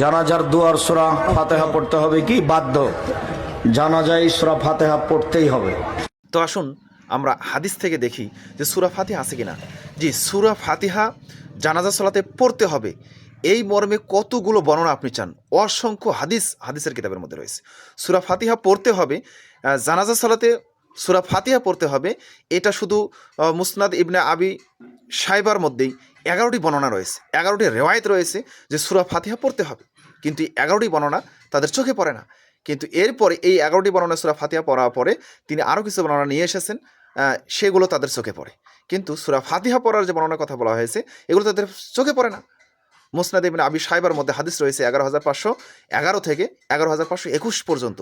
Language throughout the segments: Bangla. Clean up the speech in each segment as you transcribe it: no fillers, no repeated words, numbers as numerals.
জানাজার দুয়ার সূরা ফাতিহা পড়তে হবে কি বাধ্য? জানাজায় সূরা ফাতিহা পড়তেই হবে। তো আসুন আমরা হাদিস থেকে দেখি যে সূরা ফাতিহা আছে কিনা। জি, সূরা ফাতিহা জানাজা সালাতে পড়তে হবে, এই মর্মে কতগুলো বর্ণনা আপনি চান? অসংখ্য হাদিসের কিতাবের মধ্যে রয়েছে। সূরা ফাতিহা পড়তে হবে, জানাজা সালাতে সূরা ফাতিহা পড়তে হবে। এটা শুধু মুসনাদ ইবনে আবি শাইবার মধ্যেই 11টি বর্ণনা রয়েছে, 11টি রেওয়ায়েত রয়েছে যে সূরা ফাতিহা পড়তে হবে। কিন্তু এই 11টি বর্ণনা তাদের চোখে পড়ে না। কিন্তু এরপরে এই 11টি বর্ণনা সূরা ফাতিহা পড়ার পরে তিনি আরও কিছু বর্ণনা নিয়ে এসেছেন, সেগুলো তাদের চোখে পড়ে। কিন্তু সূরা ফাতিহা পড়ার যে বর্ণনার কথা বলা হয়েছে এগুলো তাদের চোখে পড়ে না। মুসনাদ ইবনে আবি শাইবার মধ্যে হাদিস রয়েছে 11,511 থেকে 11,521 পর্যন্ত,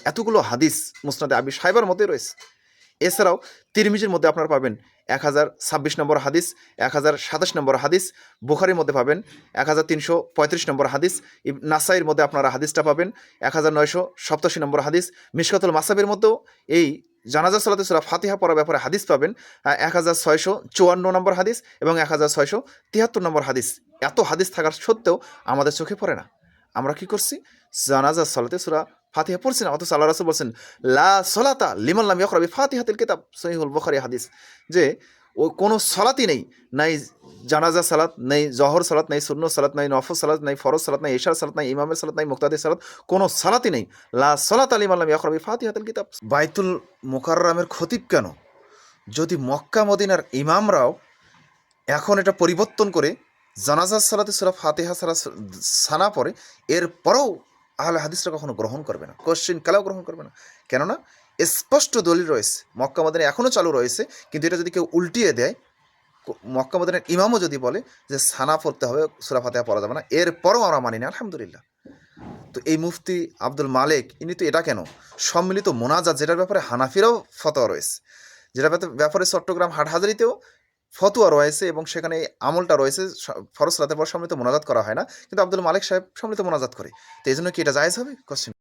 এতগুলো হাদিস মুসনাদে আবি শাইবার মধ্যে রয়েছে। এছাড়াও তিরমিজির মধ্যে আপনারা পাবেন 1026 নম্বর হাদিস, 1027 নম্বর হাদিস, বুখারীর মধ্যে পাবেন 1335 নম্বর হাদিস, নাসাইর মধ্যে আপনারা হাদিসটা পাবেন 1987 নম্বর হাদিস, মিশকাতুল মাসাবের মধ্যেও এই জানাজা সালাতে সূরা ফাতিহা পড়ার ব্যাপারে হাদিস পাবেন 1654 নম্বর হাদিস এবং 1673 নম্বর হাদিস। এত হাদিস থাকার সত্ত্বেও আমাদের চোখে পড়ে না। আমরা কি করছি? জানাজা সালাতে সূরা ফাতিহা পড়ছি না। অথচ আল্লাহ রাসূল বলছেন লা সলাতা লিমান লাম ইয়াকরা বিফাতিহাতিল কিতাব, সহিহুল বুখারী হাদিস, যে ও কোনো সালাতই নেই, নাই জানাজা সালাত, নেই জহর সালাত, নাই সুন্নত সালাত, নাই নফল সালাত, নাই ফরজ সালাত, নাই ইশার সালাত, নাই ইমামের সালাত, নাই মুক্তাদি সালাত, কোনো সালাতই নেই। লা সলাতা লিমান লাম ইয়াকরা বিফাতিহাতিল কিতাব। বাইতুল মুকাররমের খতিব কেন, যদি মক্কা মদিনার ইমামরাও এখন এটা পরিবর্তন করে জানাজার সালাতে সূরা ফাতিহা সানা পড়ে, এরপরেও আহলে হাদিসরা কখনো গ্রহণ করবে না, কোশ্চিন কালেও গ্রহণ করবে না। কেননা স্পষ্ট দলিল রয়েছে, মক্কা মদিনা এখনও চালু রয়েছে। কিন্তু এটা যদি কেউ উল্টিয়ে দেয়, মক্কা মদিনার ইমামও যদি বলে যে সানা পড়তে হবে, সূরা ফাতিহা পড়া যাবে না, এরপরও আমরা মানি না, আলহামদুলিল্লাহ। তো এই মুফতি আব্দুল মালেক ইনি তো এটা কেন সম্মিলিত মোনাজাত, যেটার ব্যাপারে হানাফিরাও ফতোয়া রয়েছে, যেটার ব্যাপারে চট্টগ্রাম হাটহাজারিতেও ফতোয়া রয়েছে এবং সেখানে আমলটা রয়েছে, ফরজ সালাতের পর সম্মিলিত মোনাজাত করা হয় না, কিন্তু আব্দুল মালিক সাহেব সম্মিলিত মোনাজাত করে। তো এই জন্য কি এটা জায়েজ হবে? কোশ্চেন।